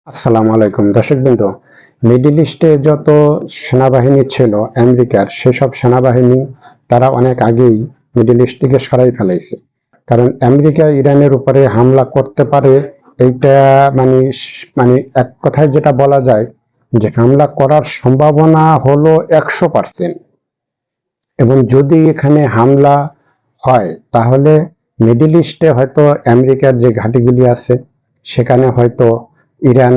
আসসালামু আলাইকুম দর্শকবৃন্দ। মিডল ইস্টে যত সেনাবাহিনী ছিল আমেরিকার, সেসব সেনাবাহিনী তারা অনেক আগেই মিডল ইস্ট থেকে সরাই ফেলাইছে। কারণ আমেরিকা ইরানের উপরে হামলা করতে পারে, এইটা মানে মানে এক কথায় যেটা বলা যায় যে হামলা করার সম্ভাবনা হলো 100%। এবং যদি এখানে হামলা হয় তাহলে মিডল ইস্টে হয়তো আমেরিকার যে ঘাঁটিগুলি আছে সেখানে হয়তো ইরান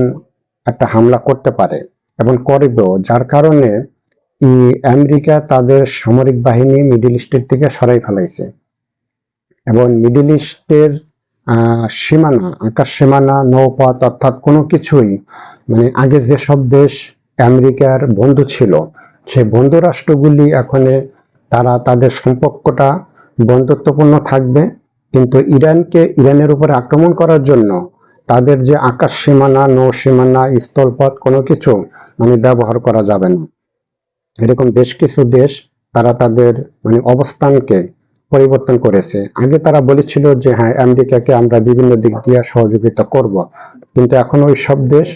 একটা হামলা করতে পারে এবং করবেও, যার কারণে আমেরিকা তাদের সামরিক বাহিনী মিডল ইস্টের থেকে সরাই ফেলাইছে। এবং মিডল ইস্টের সীমানা, আকাশ সীমানা, নৌপথ অর্থাৎ কোনো কিছুই মানে আগে যেসব দেশ আমেরিকার বন্ধু ছিল সেই বন্ধু রাষ্ট্রগুলি এখন তারা তাদের সম্পর্কটা বন্ধুত্বপূর্ণ থাকবে, কিন্তু ইরানের উপরে আক্রমণ করার জন্য তাদের যে আকাশ সীমানা, নৌ সীমানা, স্থলপথ কোনো কিছু মানে ব্যবহার করা যাবে না। এরকম বেশ কিছু দেশ তারা তাদের মানে অবস্থানকে পরিবর্তন করেছে। আগে তারা বলেছিল যে হ্যাঁ, আমেরিকাকে আমরা বিভিন্ন দিক দিয়ে সহযোগিতা করব, কিন্তু এখন ওই সব দেশ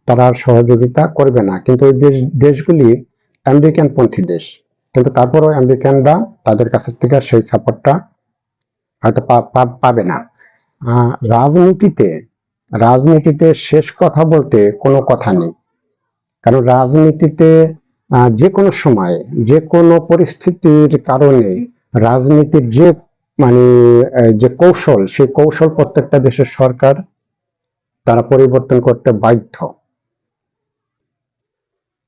তারা আর সহযোগিতা করবে না। কিন্তু ওই দেশগুলি আমেরিকান পন্থী দেশ, কিন্তু তারপরও আমেরিকানরা তাদের কাছ থেকে সেই সাপোর্টটা হয়তো পাবে না। রাজনীতিতে রাজনীতিতে শেষ কথা বলতে কোনো কথা নেই, কারণ রাজনীতিতে যে কোনো সময় যে কোনো পরিস্থিতির কারণে রাজনীতির যে মানে যে কৌশল, সেই কৌশল প্রত্যেকটা দেশের সরকার তারা পরিবর্তন করতে বাধ্য।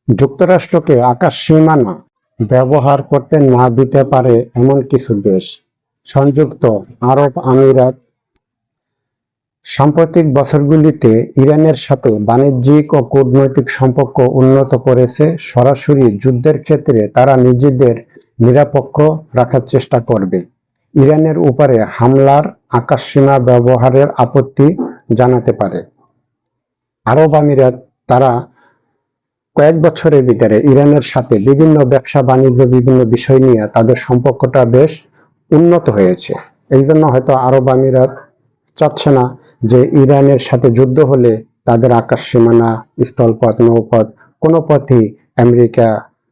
যুক্তরাষ্ট্রকে আকাশ সীমানা ব্যবহার করতে না দিতে পারে এমন কিছু দেশ সংযুক্ত আরব আমিরাত। সাম্প্রতিক বছরগুলিতে ইরানের সাথে বাণিজ্যিক ও কূটনৈতিক সম্পর্ক উন্নত করেছে। সরাসরি যুদ্ধের ক্ষেত্রে তারা নিজেদের নিরপেক্ষ রাখার চেষ্টা করবে। ইরানের উপরে হামলার আকাশসীমা ব্যবহারের আপত্তি জানাতে পারে। আরব আমিরাত তারা কয়েক বছরের ভিতরে ইরানের সাথে বিভিন্ন ব্যবসা বাণিজ্য, বিভিন্ন বিষয় নিয়ে তাদের সম্পর্কটা বেশ উন্নত হয়েছে। এই জন্য হয়তো আরব আমিরাত চাচ্ছে না যে ইরানের সাথে যুদ্ধ হলে তাদের আকাশ সীমানা, স্থলপথ, নৌপথ কোনো পথই আমেরিকা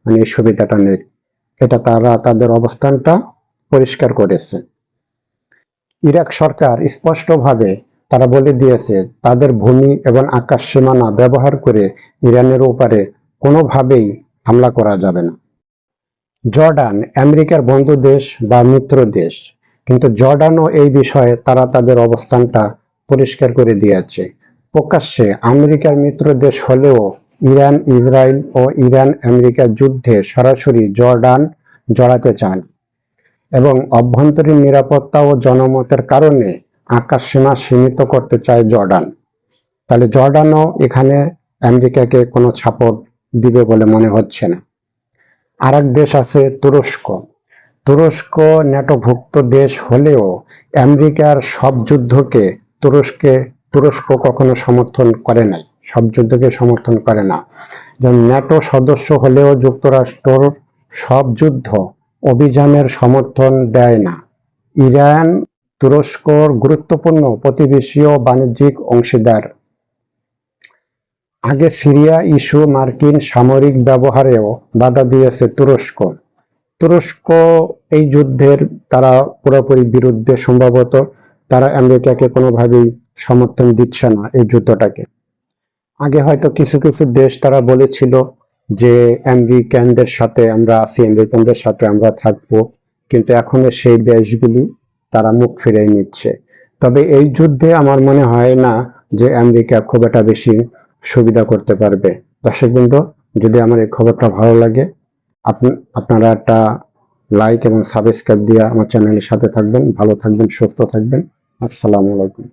মানে এই সুবিধাটা নেই। এটা তারা তাদের অবস্থানটা পরিষ্কার করেছে। ইরাক সরকার স্পষ্টভাবে তারা বলে দিয়েছে তাদের ভূমি এবং আকাশ সীমানা ব্যবহার করে ইরানের উপরে কোনোভাবেই হামলা করা যাবে না। জর্ডান আমেরিকার বন্ধু দেশ বা মিত্র দেশ, কিন্তু জর্ডানও এই বিষয়ে তারা তাদের অবস্থানটা পরিষ্কার করে দিয়েছে। প্রকাশ্যে আমেরিকার মিত্র দেশ হলেও ইরান, ইসরায়েল ও ইরান আমেরিকার যুদ্ধে সরাসরি জর্ডান জড়াতে চান এবং অভ্যন্তরীণ নিরাপত্তা ও জনমতের কারণে আকাশসীমা সীমিত করতে চায় জর্ডান। তাহলে জর্ডানও এখানে আমেরিকাকে কোনো সাপোর্ট দিবে বলে মনে হচ্ছে না। আর এক দেশ আছে তুরস্ক। তুরস্ক ন্যাটোভুক্ত দেশ হলেও আমেরিকার সব যুদ্ধকে তুরস্ক কখনো সমর্থন করে নাই, সব যুদ্ধকে সমর্থন করে না। যেমন ন্যাটো সদস্য হলেও যুক্তরাষ্ট্র সব যুদ্ধ অভিযানের সমর্থন দেয় না। ইরান তুরস্কর গুরুত্বপূর্ণ প্রতিবেশী ও বাণিজ্যিক অংশীদার। আগে সিরিয়া ইস্যু মার্কিন সামরিক ব্যবহারেও বাধা দিয়েছে তুরস্ক। তুরস্ক এই যুদ্ধের তারা পুরোপুরি বিরুদ্ধে, সম্ভবত তারা আমেরিকাকে কোনোভাবেই সমর্থন দিচ্ছে না এই যুদ্ধটাকে। আগে হয়তো কিছু কিছু দেশ তারা বলেছিল যে আমেরিকানদের সাথে আমরা আছি, আমেরিকানদের সাথে আমরা থাকবো, কিন্তু এখন সেই দেশগুলি তারা মুখ ফিরিয়ে নিচ্ছে। তবে এই যুদ্ধে আমার মনে হয় না যে আমেরিকা খুব একটা বেশি সুবিধা করতে পারবে। দর্শকবৃন্দ, যদি আমার এই খবরটা ভালো লাগে আপনারা একটা লাইক এবং সাবস্ক্রাইব দিয়ে আমার চ্যানেলের সাথে থাকবেন। ভালো থাকবেন, সুস্থ থাকবেন। আসসালামু আলাইকুম।